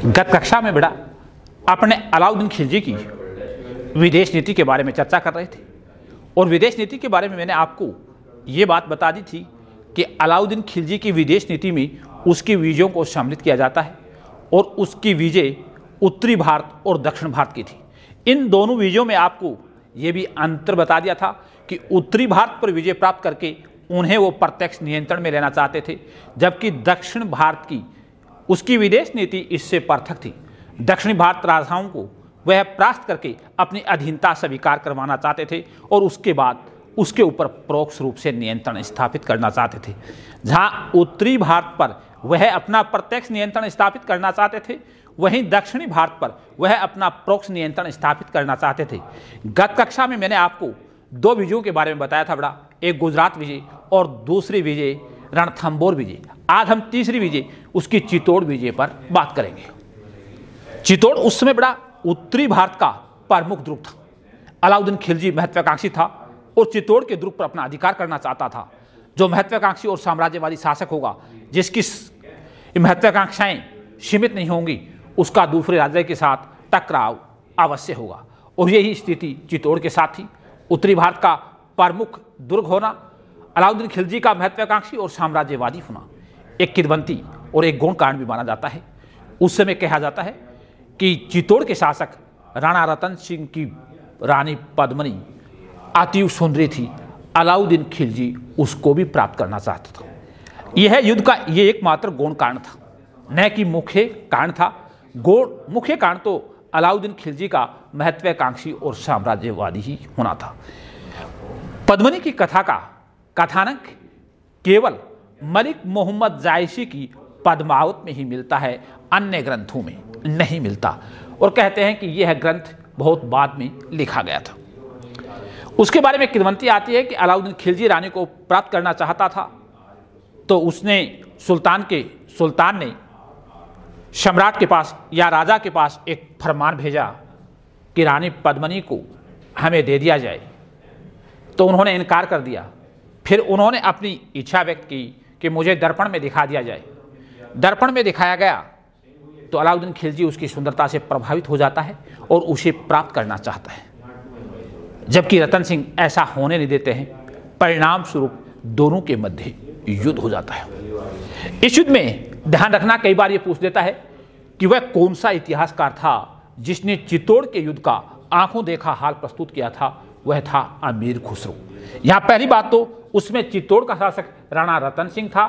गत कक्षा में बेटा अपने अलाउद्दीन खिलजी की विदेश नीति के बारे में चर्चा कर रहे थे और विदेश नीति के बारे में मैंने आपको ये बात बता दी थी कि अलाउद्दीन खिलजी की विदेश नीति में उसकी विजयों को सम्मिलित किया जाता है और उसकी विजय उत्तरी भारत और दक्षिण भारत की थी। इन दोनों विजयों में आपको ये भी अंतर बता दिया था कि उत्तरी भारत पर विजय प्राप्त करके उन्हें वो प्रत्यक्ष नियंत्रण में लेना चाहते थे, जबकि दक्षिण भारत की उसकी विदेश नीति इससे पृथक थी। दक्षिणी भारत राजाओं को वह परास्त करके अपनी अधीनता स्वीकार करवाना चाहते थे और उसके बाद उसके ऊपर परोक्ष रूप से नियंत्रण स्थापित करना चाहते थे। जहां उत्तरी भारत पर वह अपना प्रत्यक्ष नियंत्रण स्थापित करना चाहते थे, वहीं दक्षिणी भारत पर वह अपना परोक्ष नियंत्रण स्थापित करना चाहते थे। गत कक्षा में मैंने आपको दो विजयों के बारे में बताया था बड़ा, एक गुजरात विजय और दूसरी विजय रणथंबोर विजय। आज हम तीसरी विजय उसकी चित्तौड़ विजय पर बात करेंगे। चित्तौड़ उस समय बड़ा उत्तरी भारत का प्रमुख दुर्ग था। अलाउद्दीन खिलजी महत्वाकांक्षी था और चित्तौड़ के दुर्ग पर अपना अधिकार करना चाहता था। जो महत्वाकांक्षी और साम्राज्यवादी शासक होगा जिसकी महत्वाकांक्षाएं सीमित नहीं होंगी, उसका दूसरे राज्य के साथ टकराव अवश्य होगा और यही स्थिति चित्तौड़ के साथ थी। उत्तरी भारत का प्रमुख दुर्ग होना, अलाउद्दीन खिलजी का महत्वाकांक्षी और साम्राज्यवादी होना एक किंवदंती और एक गौण कारण भी माना जाता है। उस समय कहा जाता है कि चित्तौड़ के शासक राणा रतन सिंह की रानी पद्मिनी अति सुंदरी थी। अलाउद्दीन खिलजी उसको भी प्राप्त करना चाहता था। यह युद्ध का ये एकमात्र गौण कारण था, न कि मुख्य कारण था। मुख्य कारण तो अलाउद्दीन खिलजी का महत्वाकांक्षी और साम्राज्यवादी ही होना था। पद्मिनी की कथा का कथानक केवल मलिक मोहम्मद जायसी की पद्मावत में ही मिलता है, अन्य ग्रंथों में नहीं मिलता और कहते हैं कि यह ग्रंथ बहुत बाद में लिखा गया था। उसके बारे में किंवदंती आती है कि अलाउद्दीन खिलजी रानी को प्राप्त करना चाहता था, तो उसने सुल्तान ने सम्राट के पास या राजा के पास एक फरमान भेजा कि रानी पद्मिनी को हमें दे दिया जाए, तो उन्होंने इनकार कर दिया। फिर उन्होंने अपनी इच्छा व्यक्त की कि मुझे दर्पण में दिखा दिया जाए। दर्पण में दिखाया गया तो अलाउद्दीन खिलजी उसकी सुंदरता से प्रभावित हो जाता है और उसे प्राप्त करना चाहता है, जबकि रतन सिंह ऐसा होने नहीं देते हैं। परिणाम स्वरूप दोनों के मध्य युद्ध हो जाता है। इस युद्ध में ध्यान रखना, कई बार ये पूछ देता है कि वह कौन सा इतिहासकार था जिसने चित्तौड़ के युद्ध का आंखों देखा हाल प्रस्तुत किया था। वह था अमीर खुसरो। यहां पहली बात तो उसमें चित्तौड़ का शासक राणा रतन सिंह था,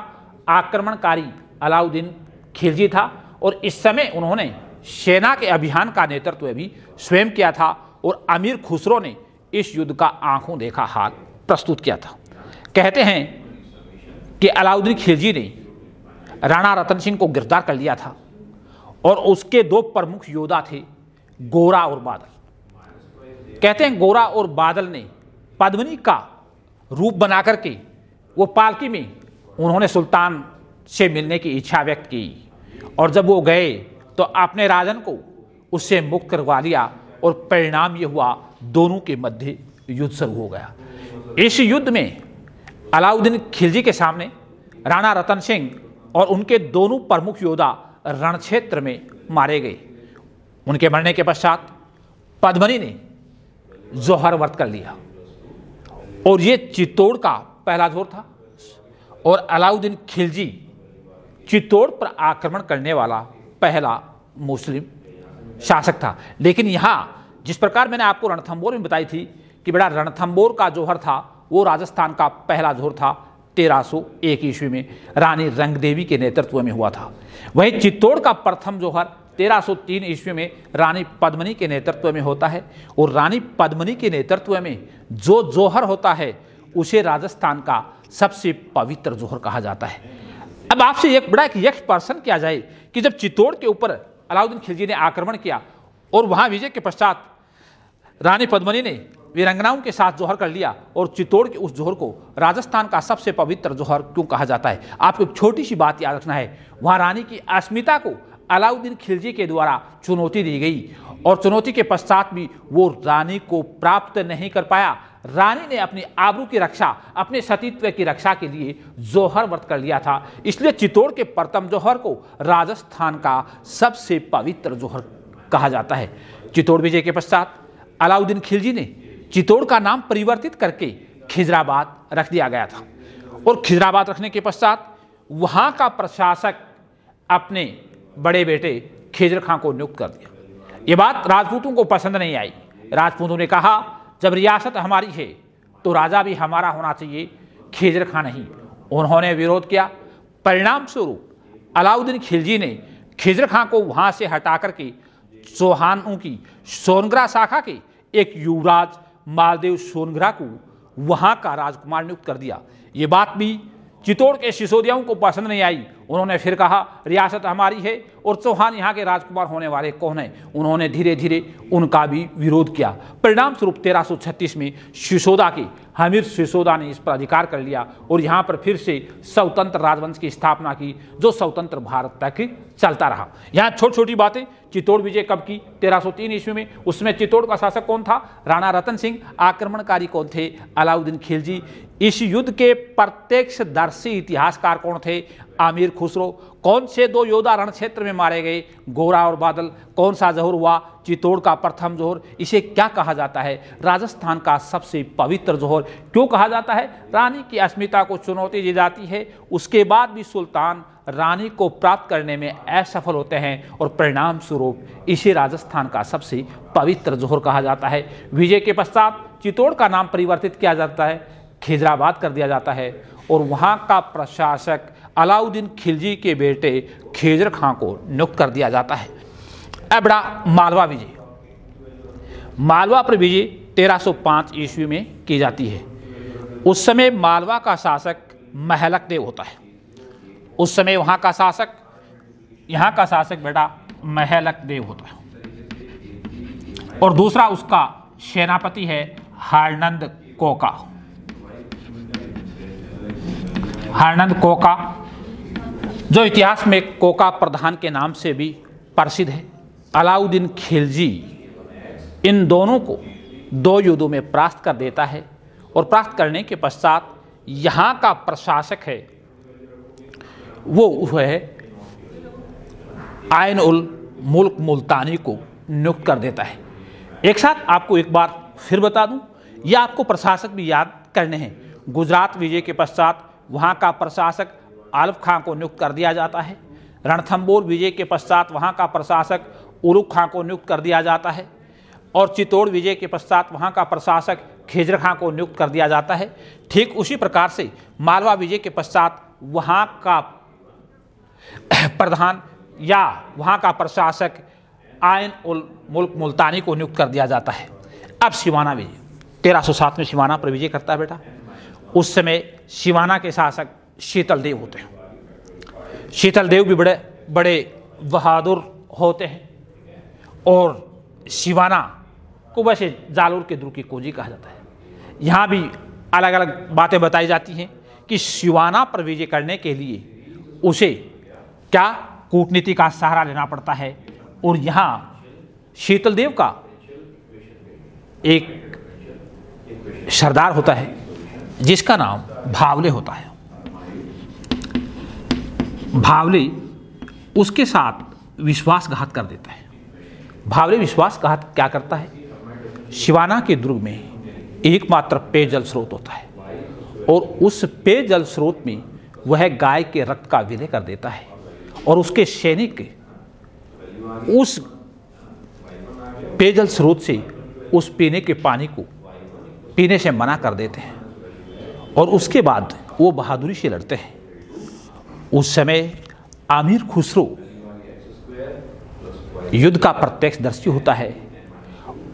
आक्रमणकारी अलाउद्दीन खिलजी था और इस समय उन्होंने सेना के अभियान का नेतृत्व भी स्वयं किया था और अमीर खुसरो ने इस युद्ध का आंखों देखा हाल प्रस्तुत किया था। कहते हैं कि अलाउद्दीन खिलजी ने राणा रतन सिंह को गिरफ्तार कर लिया था और उसके दो प्रमुख योद्धा थे, गोरा और बादल। कहते हैं गोरा और बादल ने पद्मिनी का रूप बना करके वो पालकी में उन्होंने सुल्तान से मिलने की इच्छा व्यक्त की और जब वो गए तो अपने राजन को उससे मुक्त करवा लिया और परिणाम ये हुआ दोनों के मध्य युद्ध शुरू हो गया। इस युद्ध में अलाउद्दीन खिलजी के सामने राणा रतन सिंह और उनके दोनों प्रमुख योद्धा रणक्षेत्र में मारे गए। उनके मरने के पश्चात पद्मिनी ने जौहर व्रत कर लिया और ये चित्तौड़ का पहला जोर था और अलाउद्दीन खिलजी चित्तौड़ पर आक्रमण करने वाला पहला मुस्लिम शासक था। लेकिन यहाँ जिस प्रकार मैंने आपको रणथंबोर में बताई थी कि बड़ा रणथंबोर का जोहर था, वो राजस्थान का पहला जोहर था 1301 ईस्वी में रानी रंगदेवी के नेतृत्व में हुआ था। वहीं चित्तौड़ का प्रथम जोहर 1303 ईस्वी में रानी पद्मिनी के नेतृत्व में होता है और रानी पद्मिनी के नेतृत्व में जो जोहर होता है उसे राजस्थान का सबसे पवित्र जोहर कहा जाता है। अब आपसे एक बड़ा यक्ष प्रश्न किया जाए कि जब चित्तौड़ के ऊपर अलाउद्दीन खिलजी ने आक्रमण किया और वहां विजय के पश्चात रानी पद्मिनी ने वीरांगनाओं के साथ जोहर कर लिया और चित्तौड़ के उस जोहर को राजस्थान का सबसे पवित्र जोहर क्यों कहा जाता है? आपको एक छोटी सी बात याद रखना है, वहां रानी की अस्मिता को अलाउद्दीन खिलजी के द्वारा चुनौती दी गई और चुनौती के पश्चात भी वो रानी को प्राप्त नहीं कर पाया। रानी ने अपनी आबरू की रक्षा, अपने सतीत्व की रक्षा के लिए जौहर व्रत कर लिया था। इसलिए चित्तौड़ के प्रथम जौहर को राजस्थान का सबसे पवित्र जौहर कहा जाता है। चित्तौड़ विजय के पश्चात अलाउद्दीन खिलजी ने चित्तौड़ का नाम परिवर्तित करके खिजराबाद रख दिया गया था और खिजराबाद रखने के पश्चात वहां का प्रशासक अपने बड़े बेटे खिजर खां को नियुक्त कर दिया। ये बात राजपूतों को पसंद नहीं आई। राजपूतों ने कहा, जब रियासत हमारी है तो राजा भी हमारा होना चाहिए, खिजर खां नहीं। उन्होंने विरोध किया। परिणाम स्वरूप अलाउद्दीन खिलजी ने खिजर खां को वहां से हटा करके चौहानों की सोनग्रा शाखा के एक युवराज मालदेव सोनग्रा को वहां का राजकुमार नियुक्त कर दिया। ये बात भी चित्तौड़ के सिसोदियाओं को पसंद नहीं आई। उन्होंने फिर कहा, रियासत हमारी है और चौहान यहाँ के राजकुमार होने वाले कौन हैं। उन्होंने धीरे धीरे उनका भी विरोध किया। परिणाम स्वरूप 1336 में सिसोदा के हमीर सिसोदा ने इस पर अधिकार कर लिया और यहाँ पर फिर से स्वतंत्र राजवंश की स्थापना की, जो स्वतंत्र भारत तक चलता रहा। यहाँ छोटी छोटी बातें, चित्तौड़ विजय कब की? 1303 ईस्वी में। उसमें चित्तौड़ का शासक कौन था? राणा रतन सिंह। आक्रमणकारी कौन थे? अलाउद्दीन खिलजी। इस युद्ध के प्रत्यक्षदर्शी इतिहासकार कौन थे? आमिर खुसरो। कौन से दो योद्धा रण क्षेत्र में मारे गए? गोरा और बादल। कौन सा जौहर हुआ? चित्तौड़ का प्रथम जौहर। इसे क्या कहा जाता है? राजस्थान का सबसे पवित्र जौहर। क्यों कहा जाता है? रानी की अस्मिता को चुनौती दी जाती है, उसके बाद भी सुल्तान रानी को प्राप्त करने में असफल होते हैं और परिणाम स्वरूप इसे राजस्थान का सबसे पवित्र जौहर कहा जाता है। विजय के पश्चात चित्तौड़ का नाम परिवर्तित किया जाता है, खिजराबाद कर दिया जाता है और वहाँ का प्रशासक अलाउद्दीन खिलजी के बेटे खिजर खां को नियुक्त कर दिया जाता है। अब बड़ा मालवा विजय। मालवा पर विजय 1305 ईस्वी में की जाती है। उस समय मालवा का शासक महलक देव होता है। उस समय वहाँ का शासक बेटा महलक देव होता है और दूसरा उसका सेनापति है हरनंद कोका। हरनंद कोका, जो इतिहास में कोका प्रधान के नाम से भी प्रसिद्ध है। अलाउद्दीन खिलजी इन दोनों को 2 युद्धों में परास्त कर देता है और परास्त करने के पश्चात यहाँ का प्रशासक है वो है आयन उल मुल्क मुल्तानी को नियुक्त कर देता है। एक साथ आपको एक बार फिर बता दूं, यह आपको प्रशासक भी याद करने हैं। गुजरात विजय के पश्चात वहाँ का प्रशासक आलफ खां को नियुक्त कर दिया जाता है। रणथंबोर विजय के पश्चात वहाँ का प्रशासक उलुग खां को नियुक्त कर दिया जाता है और चित्तौड़ विजय के पश्चात वहाँ का प्रशासक खिजर खां को नियुक्त कर दिया जाता है। ठीक उसी प्रकार से मालवा विजय के पश्चात वहाँ का प्रधान या वहाँ का प्रशासक आयन उल मुल्क मुल्तानी को नियुक्त कर दिया जाता है। अब सिवाना विजय 1307 में सिवाना पर विजय करता है बेटा। उस समय सिवाना के शासक शीतल देव होते हैं। शीतल देव भी बड़े बहादुर होते हैं और सिवाना को वैसे जालोर के दुर्ग की कुंजी कहा जाता है। यहाँ भी अलग अलग बातें बताई जाती हैं कि सिवाना पर विजय करने के लिए उसे क्या कूटनीति का सहारा लेना पड़ता है और यहाँ शीतल देव का एक सरदार होता है जिसका नाम भावले होता है। भावले उसके साथ विश्वासघात कर देता है। भावले विश्वासघात क्या करता है? सिवाना के दुर्ग में एकमात्र पेयजल स्रोत होता है और उस पेयजल स्रोत में वह गाय के रक्त का विलय कर देता है और उसके सैनिक उस पेयजल स्रोत से उस पीने के पानी को पीने से मना कर देते हैं और उसके बाद वो बहादुरी से लड़ते हैं। उस समय आमिर खुसरो युद्ध का प्रत्यक्षदर्शी होता है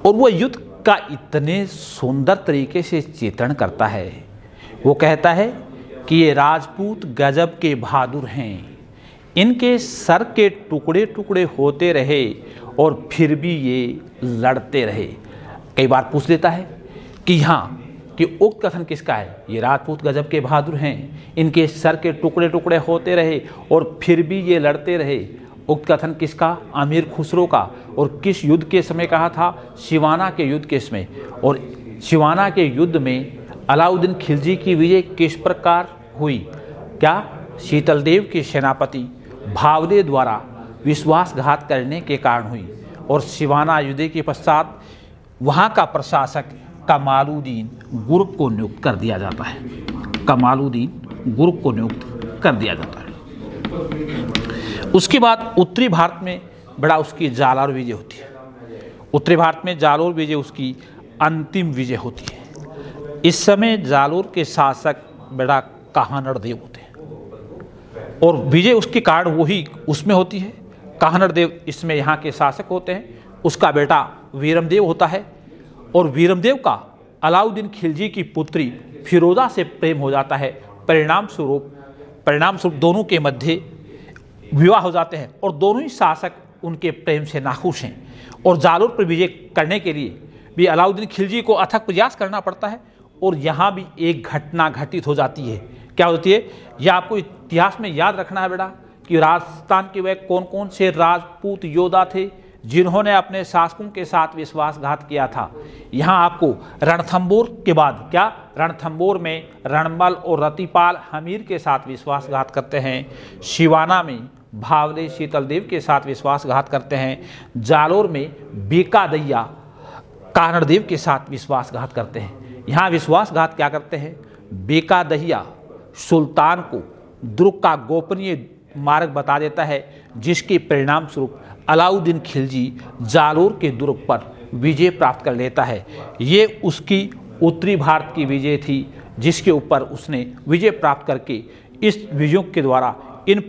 और वो युद्ध का इतने सुंदर तरीके से चित्रण करता है। वो कहता है कि ये राजपूत गजब के बहादुर हैं, इनके सर के टुकड़े टुकड़े होते रहे और फिर भी ये लड़ते रहे। कई बार पूछ लेता है कि यहाँ कि उक्त कथन किसका है? ये राजपूत गजब के बहादुर हैं, इनके सर के टुकड़े टुकड़े होते रहे और फिर भी ये लड़ते रहे। उक्त कथन किसका? आमिर खुसरो का। और किस युद्ध के समय कहा था? सिवाना के युद्ध के समय। और सिवाना के युद्ध में अलाउद्दीन खिलजी की विजय किस प्रकार हुई? क्या शीतलदेव के सेनापति भावदेव द्वारा विश्वासघात करने के कारण हुई? और सिवाना युद्ध के पश्चात वहाँ का प्रशासक कमालुद्दीन गुर्क को नियुक्त कर दिया जाता है। कमालुद्दीन गुर्क को नियुक्त कर दिया जाता है। उसके बाद उत्तरी भारत में बड़ा उसकी जालोर विजय होती है। उत्तरी भारत में जालोर विजय उसकी अंतिम विजय होती है। इस समय जालोर के शासक बड़ा काहनड़ देव होते हैं और विजय उसके कारण वही उसमें होती है। काहनड़ देव इसमें यहाँ के शासक होते हैं। उसका बेटा वीरमदेव होता है और वीरमदेव का अलाउद्दीन खिलजी की पुत्री फिरोजा से प्रेम हो जाता है। परिणाम स्वरूप दोनों के मध्य विवाह हो जाते हैं और दोनों ही शासक उनके प्रेम से नाखुश हैं और जालोर पर विजय करने के लिए भी अलाउद्दीन खिलजी को अथक प्रयास करना पड़ता है। और यहाँ भी एक घटना घटित हो जाती है। क्या होती है? यह आपको इतिहास में याद रखना है बेटा कि राजस्थान के वह कौन कौन से राजपूत योद्धा थे जिन्होंने अपने शासकों के साथ विश्वासघात किया था। यहाँ आपको रणथंबोर के बाद क्या रणथंबोर में रणमल और रतिपाल हमीर के साथ विश्वासघात करते हैं। सिवाना में भावले शीतलदेव के साथ विश्वासघात करते हैं। जालोर में बीकादैया काहनड़देव के साथ विश्वासघात करते हैं। यहाँ विश्वासघात क्या करते हैं? बीकादैया सुल्तान को दुर्ग का गोपनीय मार्ग बता देता है, जिसके परिणाम स्वरूप अलाउद्दीन खिलजी जालोर के दुर्ग पर विजय प्राप्त कर लेता है। ये उसकी उत्तरी भारत की विजय थी, जिसके ऊपर उसने विजय प्राप्त करके इस विजयों के द्वारा जिन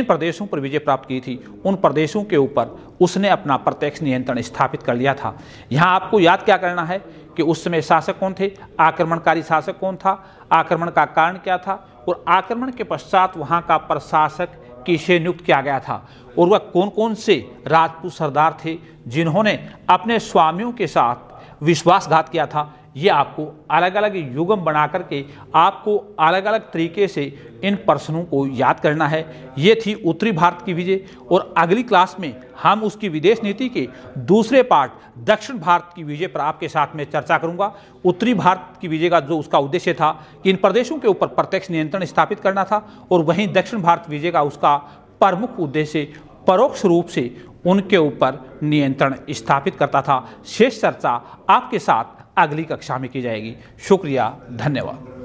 प्रदेशों पर विजय प्राप्त की थी उन प्रदेशों के ऊपर उसने अपना प्रत्यक्ष नियंत्रण स्थापित कर लिया था। यहाँ आपको याद क्या करना है कि उस समय शासक कौन थे, आक्रमणकारी शासक कौन था, आक्रमण का कारण क्या था और आक्रमण के पश्चात वहाँ का प्रशासक किसे नियुक्त किया गया था और वह कौन कौन से राजपूत सरदार थे जिन्होंने अपने स्वामियों के साथ विश्वासघात किया था। ये आपको अलग अलग युगम बना करके आपको अलग अलग तरीके से इन प्रश्नों को याद करना है। ये थी उत्तरी भारत की विजय और अगली क्लास में हम उसकी विदेश नीति के दूसरे पार्ट दक्षिण भारत की विजय पर आपके साथ में चर्चा करूंगा। उत्तरी भारत की विजय का जो उसका उद्देश्य था कि इन प्रदेशों के ऊपर प्रत्यक्ष नियंत्रण स्थापित करना था और वहीं दक्षिण भारत विजय का उसका प्रमुख उद्देश्य परोक्ष रूप से उनके ऊपर नियंत्रण स्थापित करता था। शेष चर्चा आपके साथ अगली कक्षा में की जाएगी। शुक्रिया, धन्यवाद।